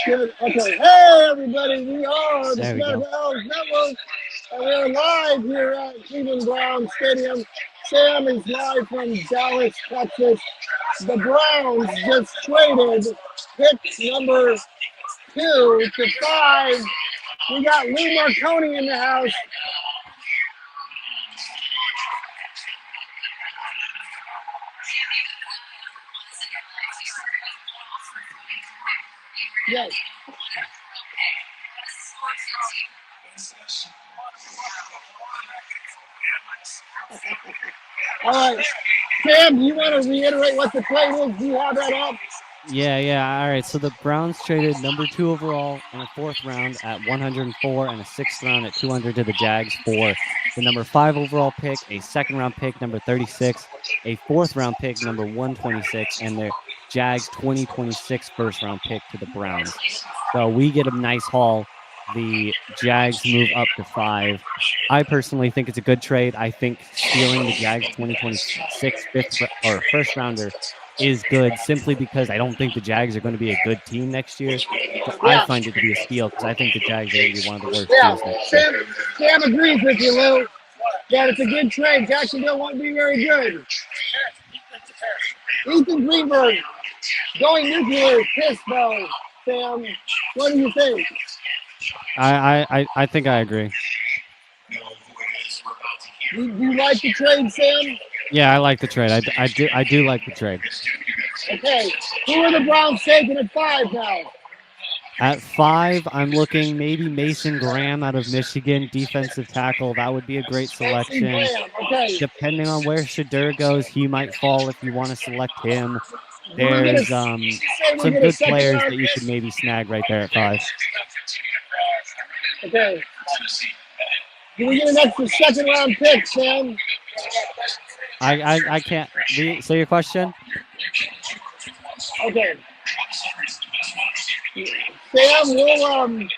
Good. Okay. Hey, everybody. We are the There we go. Fanatical Elves Network, and we're live here at Cleveland Browns Stadium. Sam is live from Dallas, Texas. The Browns just traded pick number 2 to 5. We got Lou Marconi in the house. Yes. All right. Sam, do you want to reiterate what the trade is? Do you have that up? Yeah. All right. So the Browns traded number 2 overall and a 4th round at 104 and a 6th round at 200 to the Jags for the number 5 overall pick, a 2nd round pick, number 36, a 4th round pick, number 126, and their Jags 2026 first round pick to the Browns. So we get a nice haul. The Jags move up to 5. I personally think it's a good trade. I think stealing the Jags 2026 first rounder is good simply because I don't think the Jags are going to be a good team next year. So I Yeah. find it to be a steal because I think the Jags are going to be one of the worst Yeah. teams next year. Sam agrees with you, Lou. That it's a good trade. Jacksonville won't be very good. Ethan Greenberg going nuclear is pissed though, Sam. What do you think? I think I agree. You like the trade, Sam? Yeah, I like the trade. I do like the trade. Okay. Who are the Browns taking at 5 now? At 5, I'm looking maybe Mason Graham out of Michigan, defensive tackle. That would be a great Mason selection. Graham. Okay. Depending on where Shadur goes, he might fall if you want to select him. Do we get a, There's say we some get a good second players round that you could pick? maybe snag right there at 5. Okay. Do we get an extra second round pick, Sam? I can't. Say your question. Okay. Sam, I'm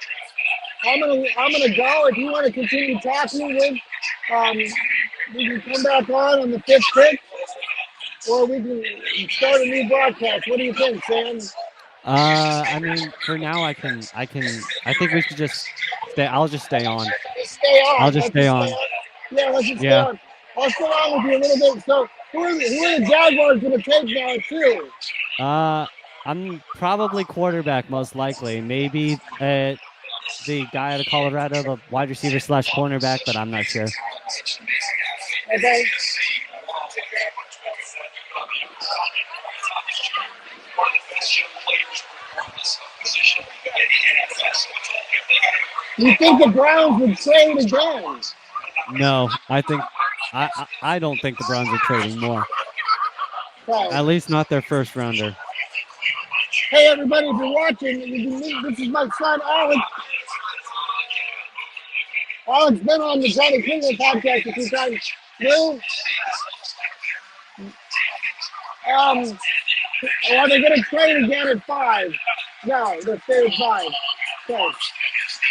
gonna go. If you want to continue talking with, um, we can come back on the 5th pick, or we can start a new broadcast. What do you think, Sam? I mean, for now, I think we should just stay. I'll just stay on. Stay I'll on. just Let's stay just stay on. on. Yeah, let's just stay Yeah. on. I'll stay on with you a little bit. So, who are the Jaguars going to take now, too? I'm probably quarterback most likely. Maybe the guy out of Colorado, the wide receiver / cornerback, but I'm not sure. Okay. You think the Browns would trade again? No, I don't think the Browns are trading more. Okay. At least not their first rounder. Hey, everybody, if you're watching, this is my son, Alex. Alex been on the Johnny Cleveland podcast a few times. Lou, are they going to trade again at 5? No, they're staying at 5. Okay.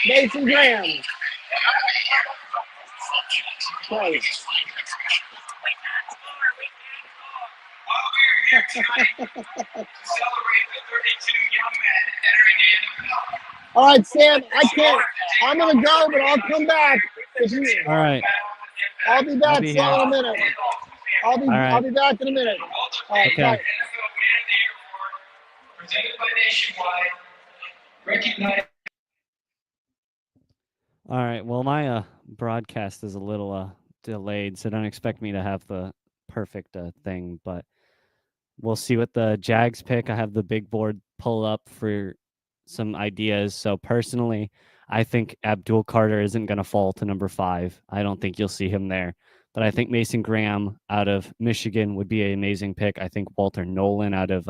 Mason Graham. Okay. All right, Sam, I can't. I'm going to go, but I'll come back. If you, All right. I'll be I'll back, be Sam, here. in a minute. I'll right. be back in a minute. All right, Okay. bye. All right. Well, my broadcast is a little delayed, so don't expect me to have the perfect thing, but we'll see what the Jags pick. I have the big board pull up for some ideas. So personally, I think Abdul Carter isn't going to fall to number 5. I don't think you'll see him there. But I think Mason Graham out of Michigan would be an amazing pick. I think Walter Nolan out of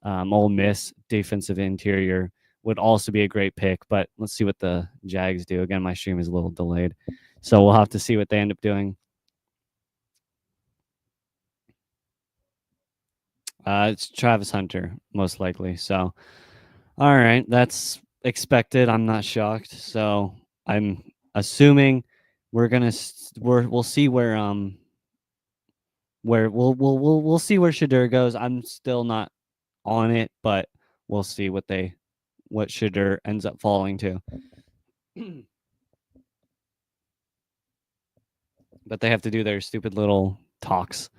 Ole Miss, defensive interior, would also be a great pick. But let's see what the Jags do. Again, my stream is a little delayed, so we'll have to see what they end up doing. It's Travis Hunter, most likely. So, all right, that's expected. I'm not shocked. So I'm assuming we'll see where we'll see where Shadur goes. I'm still not on it, but we'll see what they what Shedeur ends up falling to. But they have to do their stupid little talks.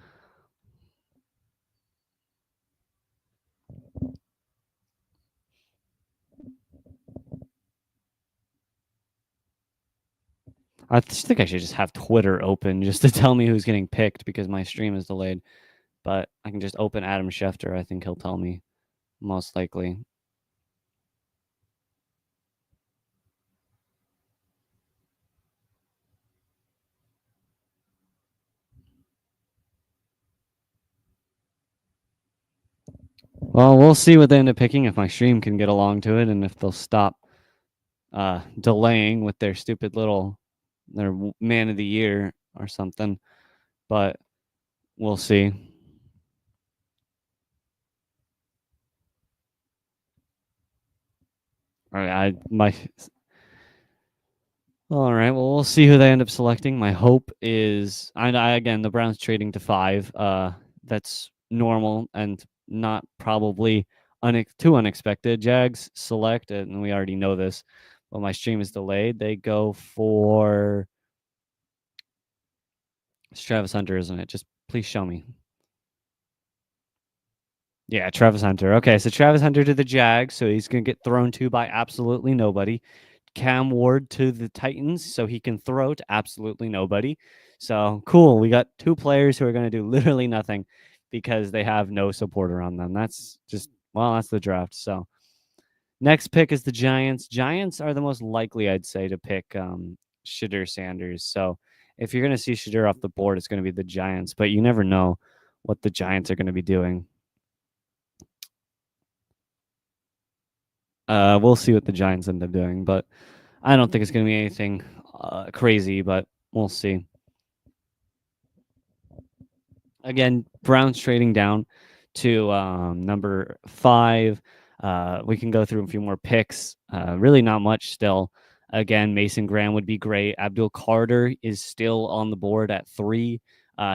I think I should just have Twitter open just to tell me who's getting picked because my stream is delayed. But I can just open Adam Schefter. I think he'll tell me most likely. Well, we'll see what they end up picking if my stream can get along to it and if they'll stop delaying with their stupid little their man of the year or something. But we'll see. All right, all right. Well, we'll see who they end up selecting. My hope is, again, the Browns trading to 5. That's normal and not probably too unexpected. Jags select, and we already know this, but my stream is delayed. They go for it's Travis Hunter, isn't it? Just please show me. Yeah, Travis Hunter. Okay, so Travis Hunter to the Jags, so he's going to get thrown to by absolutely nobody. Cam Ward to the Titans, so he can throw to absolutely nobody. So cool. We got 2 players who are going to do literally nothing because they have no support around them. That's just, well, that's the draft. So next pick is the Giants. Giants are the most likely, I'd say, to pick Shedeur Sanders. So if you're going to see Shedeur off the board, it's going to be the Giants, but you never know what the Giants are going to be doing. We'll see what the Giants end up doing, but I don't think it's going to be anything crazy, but we'll see. Again, Browns trading down to number 5. We can go through a few more picks. Really not much still. Again, Mason Graham would be great. Abdul Carter is still on the board at 3.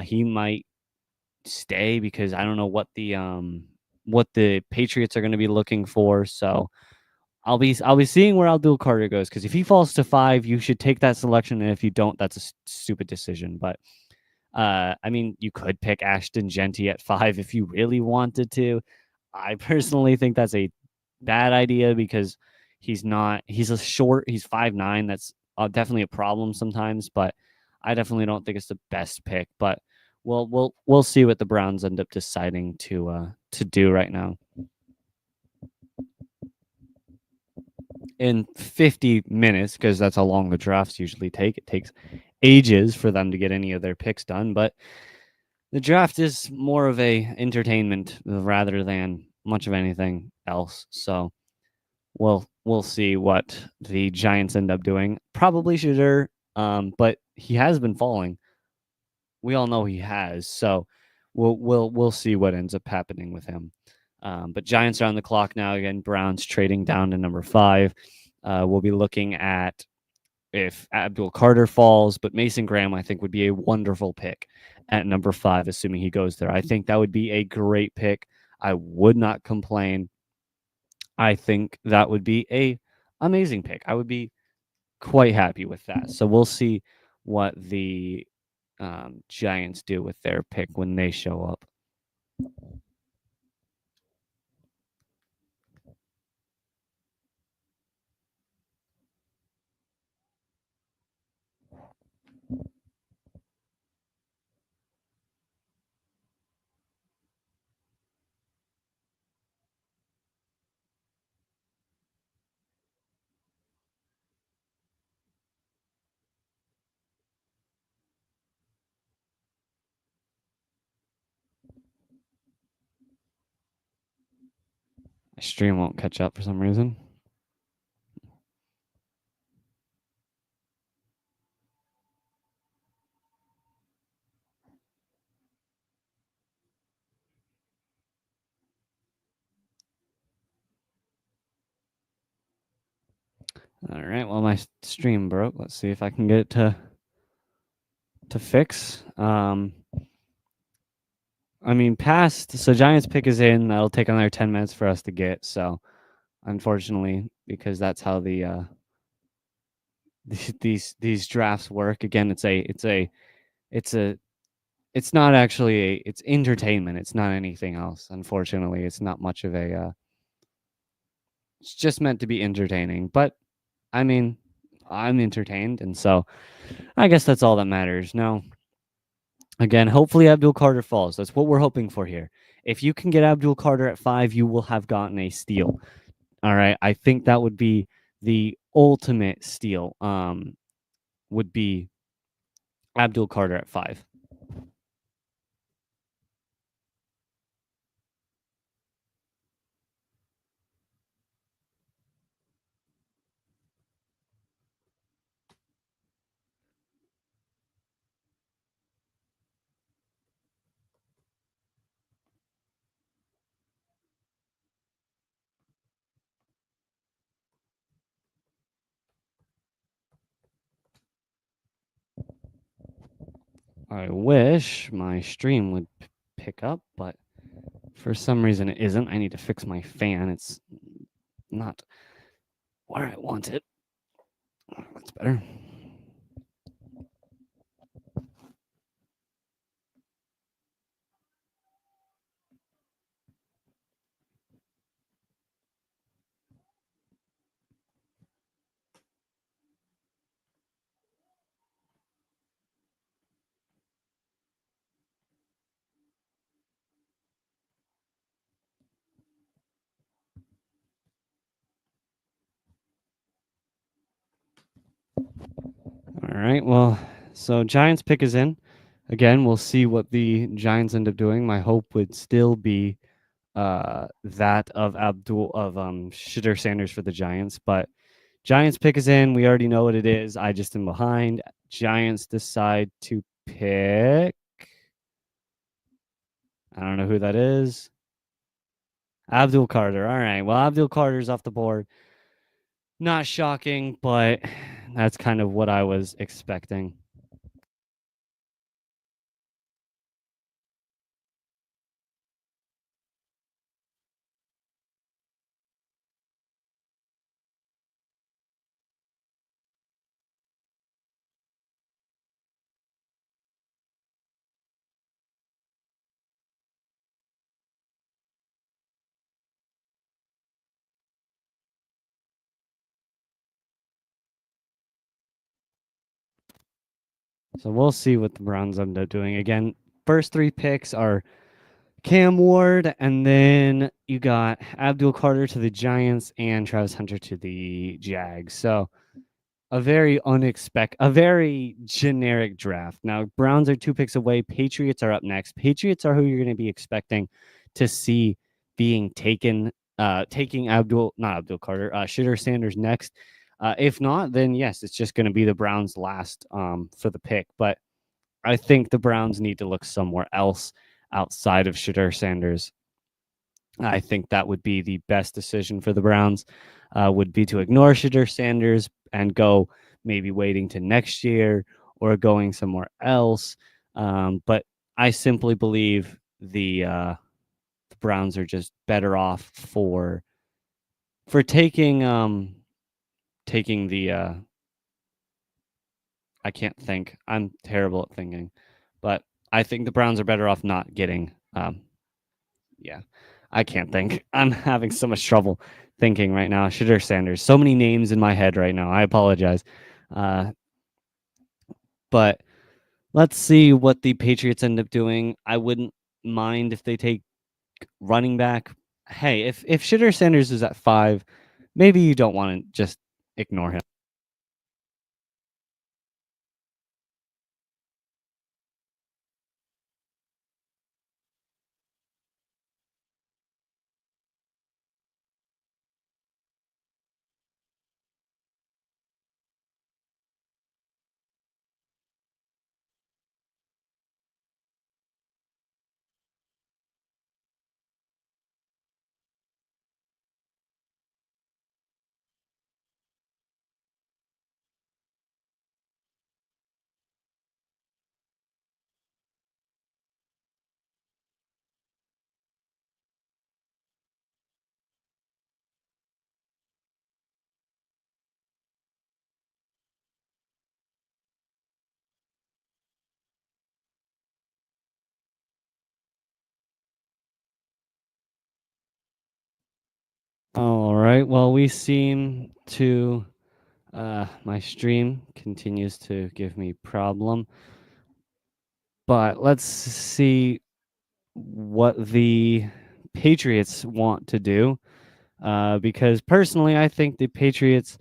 He might stay because I don't know what the Patriots are going to be looking for. So I'll be seeing where Abdul Carter goes because if he falls to 5, you should take that selection, and if you don't, that's a stupid decision. But I mean, you could pick Ashton Genty at 5 if you really wanted to. I personally think that's a bad idea because he's a short, he's 5'9". That's definitely a problem sometimes, but I definitely don't think it's the best pick. But we'll see what the Browns end up deciding to do right now. In 50 minutes, because that's how long the drafts usually take. It takes ages for them to get any of their picks done, but the draft is more of a entertainment rather than much of anything else. So we'll see what the Giants end up doing. Probably Shedeur, but he has been falling. We all know he has. So we'll see what ends up happening with him. But Giants are on the clock now. Again, Browns trading down to number 5. We'll be looking at if Abdul Carter falls, but Mason Graham, I think, would be a wonderful pick at number 5, assuming he goes there. I think that would be a great pick. I would not complain. I think that would be a amazing pick. I would be quite happy with that. So we'll see what the Giants do with their pick when they show up. My stream won't catch up for some reason. All right. Well, my stream broke. Let's see if I can get it to fix. I mean, so Giants pick is in. That'll take another 10 minutes for us to get. So unfortunately, because that's how the these drafts work. Again, it's a it's not actually it's entertainment. It's not anything else. Unfortunately, it's not much of a it's just meant to be entertaining. But I mean, I'm entertained, and so I guess that's all that matters. Now, again, hopefully Abdul Carter falls. That's what we're hoping for here. If you can get Abdul Carter at 5, you will have gotten a steal. All right, I think that would be the ultimate steal. Would be Abdul Carter at 5. I wish my stream would pick up, but for some reason it isn't. I need to fix my fan. It's not where I want it. That's better. All right. Well, so Giants pick is in. Again, we'll see what the Giants end up doing. My hope would still be that of Shitter Sanders for the Giants, but Giants pick is in. We already know what it is. I just am behind. Giants decide to pick. I don't know who that is. Abdul Carter. All right. Well, Abdul Carter's off the board. Not shocking, but that's kind of what I was expecting. So we'll see what the Browns end up doing. Again, first 3 picks are Cam Ward, and then you got Abdul Carter to the Giants and Travis Hunter to the Jags. So a very generic draft. Now, Browns are 2 picks away. Patriots are up next. Patriots are who you're going to be expecting to see being taken, taking not Abdul Carter, Shitter Sanders next. If not, then yes, it's just going to be the Browns last for the pick. But I think the Browns need to look somewhere else outside of Shadur Sanders. I think that would be the best decision for the Browns, would be to ignore Shadur Sanders and go maybe waiting to next year or going somewhere else. But I simply believe the Browns are just better off for taking the I can't think. I'm terrible at thinking, but I think the Browns are better off not getting. Yeah, I can't think. I'm having so much trouble thinking right now. Shadur Sanders. So many names in my head right now. I apologize. But let's see what the Patriots end up doing. I wouldn't mind if they take running back. Hey, if Shadur Sanders is at 5, maybe you don't want to just ignore him. All right. Well, we seem to. My stream continues to give me problem, but let's see what the Patriots want to do. Because personally, I think the Patriots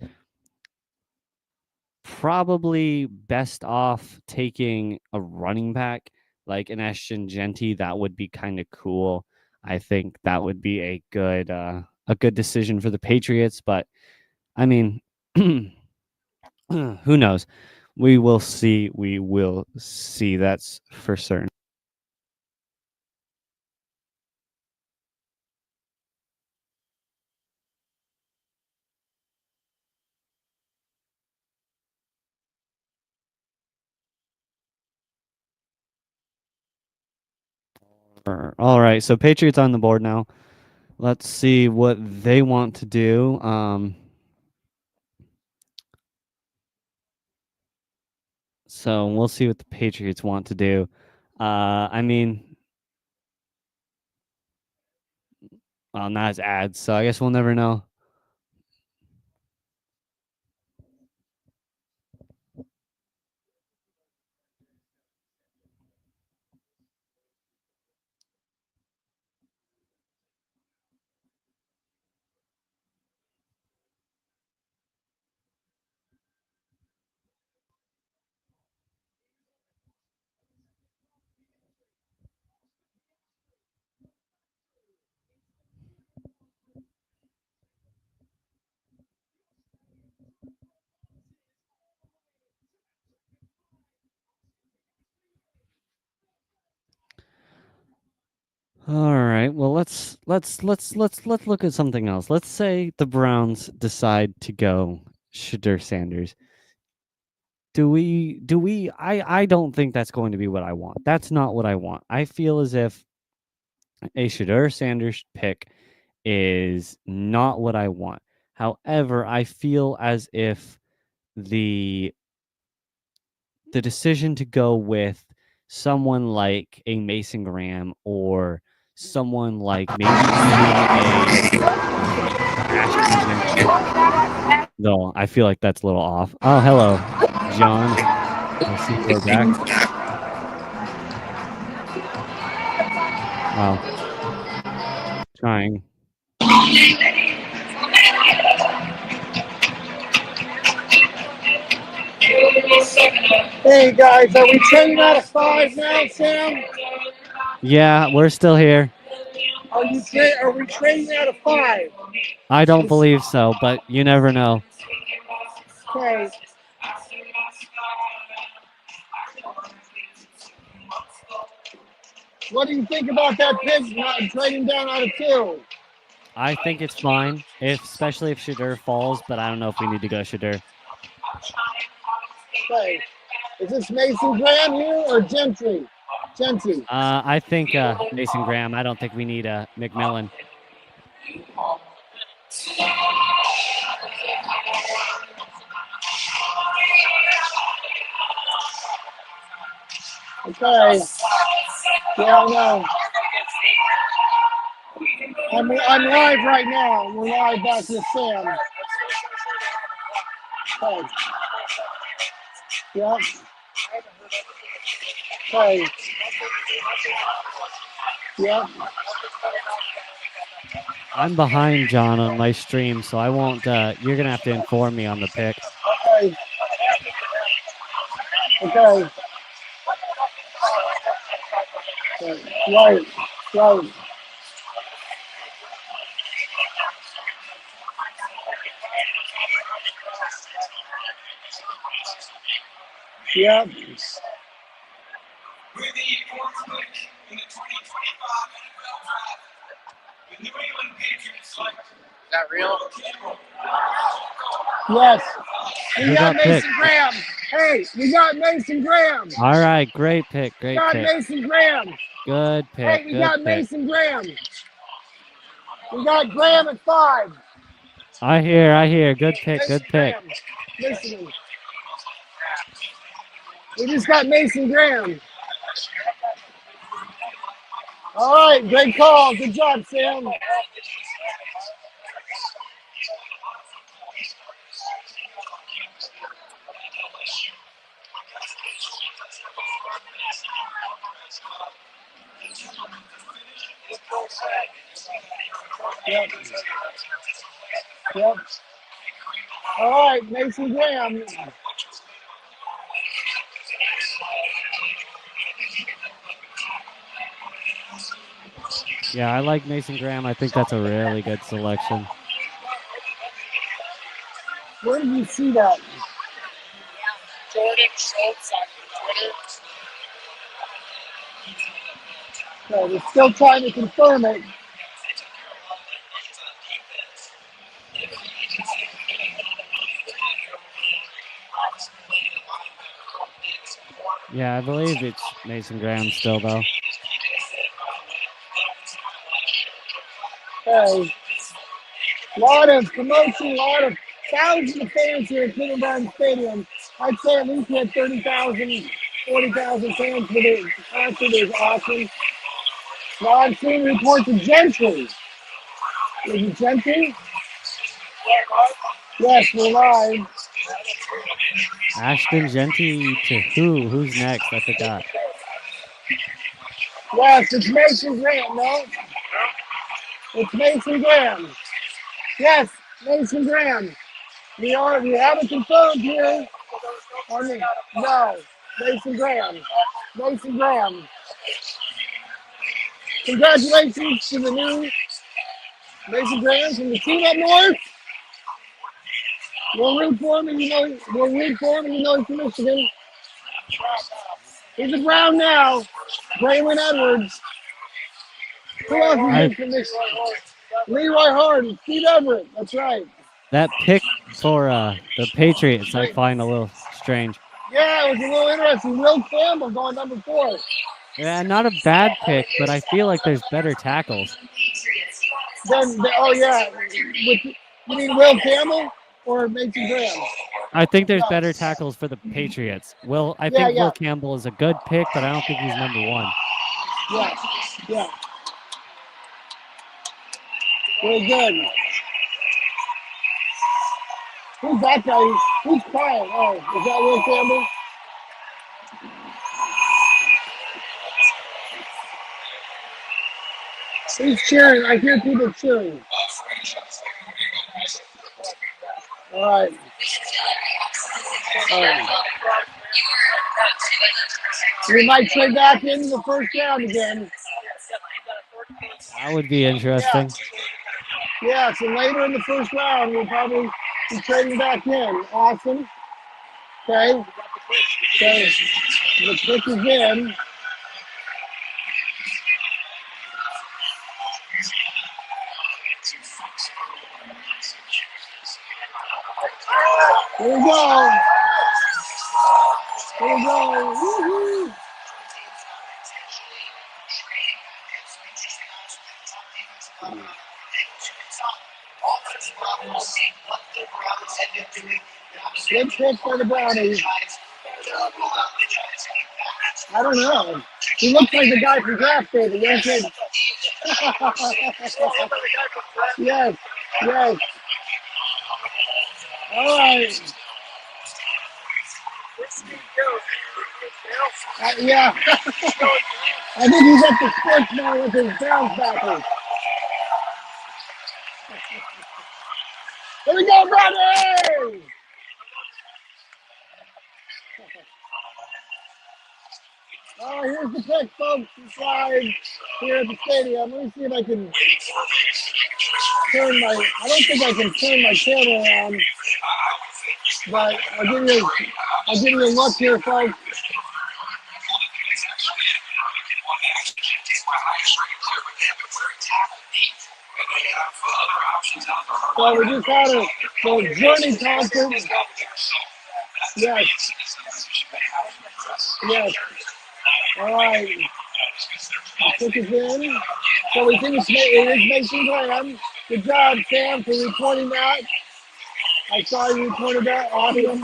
probably best off taking a running back like an Ashton Genty. That would be kind of cool. I think that would be a good decision for the Patriots. But I mean, who knows? We will see. We will see. That's for certain. All right. So Patriots on the board now. Let's see what they want to do. So we'll see what the Patriots want to do. I mean, well, not as ads, so I guess we'll never know. All right. Well, let's look at something else. Let's say the Browns decide to go Shadur Sanders. I don't think that's going to be what I want. That's not what I want. I feel as if a Shadur Sanders pick is not what I want. However, I feel as if the decision to go with someone like a Mason Graham or someone like maybe even a Ashton Jenkins. Though I feel like that's a little off. Oh, hello, John. I see you're back. Wow. Trying. Hey guys, are we trading out of 5 now, Sam? Yeah, we're still here. Are we trading out of 5? I don't believe so, but you never know. Okay. What do you think about that pick not trading down out of 2? I think it's fine, especially if Shadur falls, but I don't know if we need to go Shadur. Okay. Is this Mason Graham here or Gentry? Gentry. I think Mason Graham. I don't think we need McMillan. Okay. Yeah, I know. I'm live right now. We're live back with Sam. Okay. Yep. Okay. Yep. I'm behind John on my stream, so I won't. You're gonna have to inform me on the pick. Okay. Okay. Right. Right. Yep. Is that real? Yes. We Who got got Mason picked? Graham. Hey, we got Mason Graham. All right, great pick, We great got pick, Mason Graham. good Hey, pick, we good got pick. Mason Graham. We got Graham at 5. I hear. Good pick, Mason good pick. Graham. Listening. We just got Mason Graham. All right, great call. Good job, Sam. Yep. Yep. All right, Mason Graham. Yeah, I like Mason Graham. I think that's a really good selection. Where did you see that? Jordan Schultz on Twitter. No, they're still trying to confirm it. Yeah, I believe it's Mason Graham still, though. Okay. A lot of commotion, a lot of thousands of fans here at Cleveland Browns Stadium. I'd say at least we had 30,000, 40,000 fans for the concert. Is awesome. Now I'm seeing reports of Gentry. Is it Gentry? Yes, we're live. Ashton Genty to who? Who's next? I forgot. Yes, it's Mason Graham. No, it's Mason Graham. Yes, Mason Graham. We have it confirmed here. No, Mason Graham. Mason Graham. Congratulations to the new Mason Graham from the team up north. We'll root for him, and you know he's from Michigan. He's a Brown now. Braylon Edwards. Who else is from Michigan? Leroy Harden, Steve Everett. That's right. That pick for the Patriots, I find a little strange. Yeah, it was a little interesting. Will Campbell going number 4. Yeah, not a bad pick, but I feel like there's better tackles. Oh yeah, you mean Will Campbell or Mason Graham? I think there's better tackles for the Patriots. I think Will Campbell is a good pick, but I don't think he's number 1. Yeah. Very good. Who's that guy? Who's quiet? Oh, is that Will Campbell? He's cheering. I hear people cheering. All right. We might trade back into the first round again. That would be interesting. Yeah, so later in the first round, we'll probably be trading back in. Awesome. Okay. So the pick is in. Here we go. Here we go. Woo-hoo. Good pick for the Brownies. I don't know. He looks like the guy from Draft Day, the young kid. Yes. All right. Yeah. I think he's at the sports bar with his Browns backers. Here we go, Brownies! Oh, here's the pick, folks. Inside here at the stadium. Let me see if I can turn my. I don't think I can turn my camera around, but I'll give you a look here, folks. So we just had a journey concert. Yes. All right. The pick is in. So we think it is Mason Graham. Good job, Sam, for reporting that. I saw you reported that. Awesome.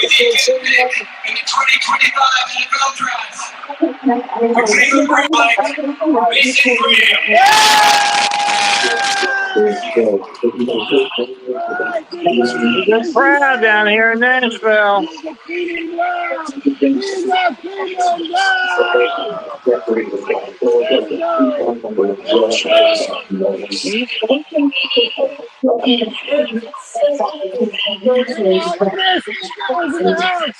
with the exit pick in the 2025 NFL Draft. Completing the green blank, Mason Graham. Good crowd down here in Nashville. He's a Cleveland Brown. He's a Cleveland Brown. Let's go. Let's go. Chris goes in the house.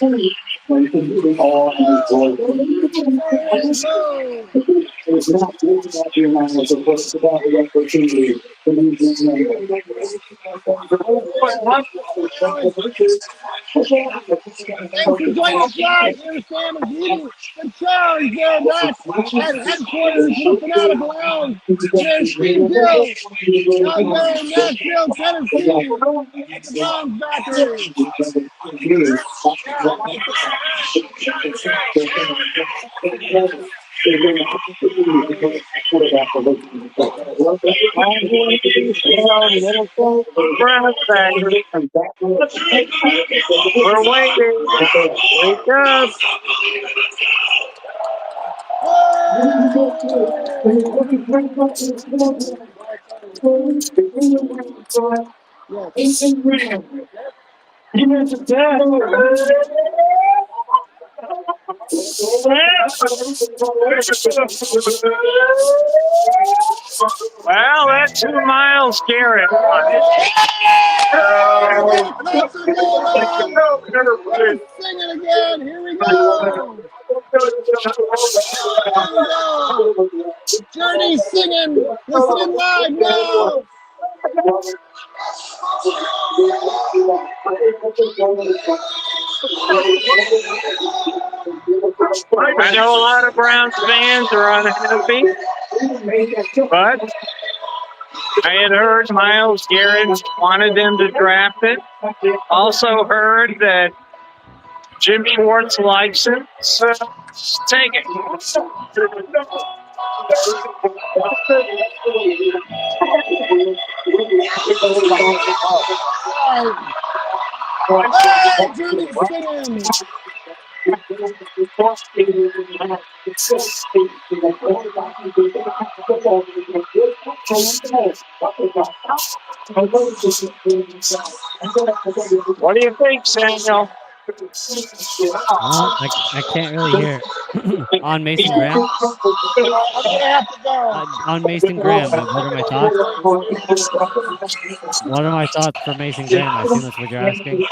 Thanks for joining us live. Here Sam is leading the charge there, Matt, at headquarters for the Fanatic Lounge. There's Steve Gill, down there in Nashville, Tennessee, at the Browns backers. We're waiting. Wake up. Well, that's 2 Myles Garrett. Sing it again. Here we go. Journey singing. Listening live now. I know a lot of Browns fans are unhappy, but I had heard Myles Garrett wanted them to draft it. Also heard that Jim Schwartz likes it, so take it. Hey, Journey singing. What do you think, Samuel? I can't really hear. On Mason Graham? I'm gonna have to go. On Mason Graham, what are my thoughts? What are my thoughts for Mason Graham? I assume that's what you're asking.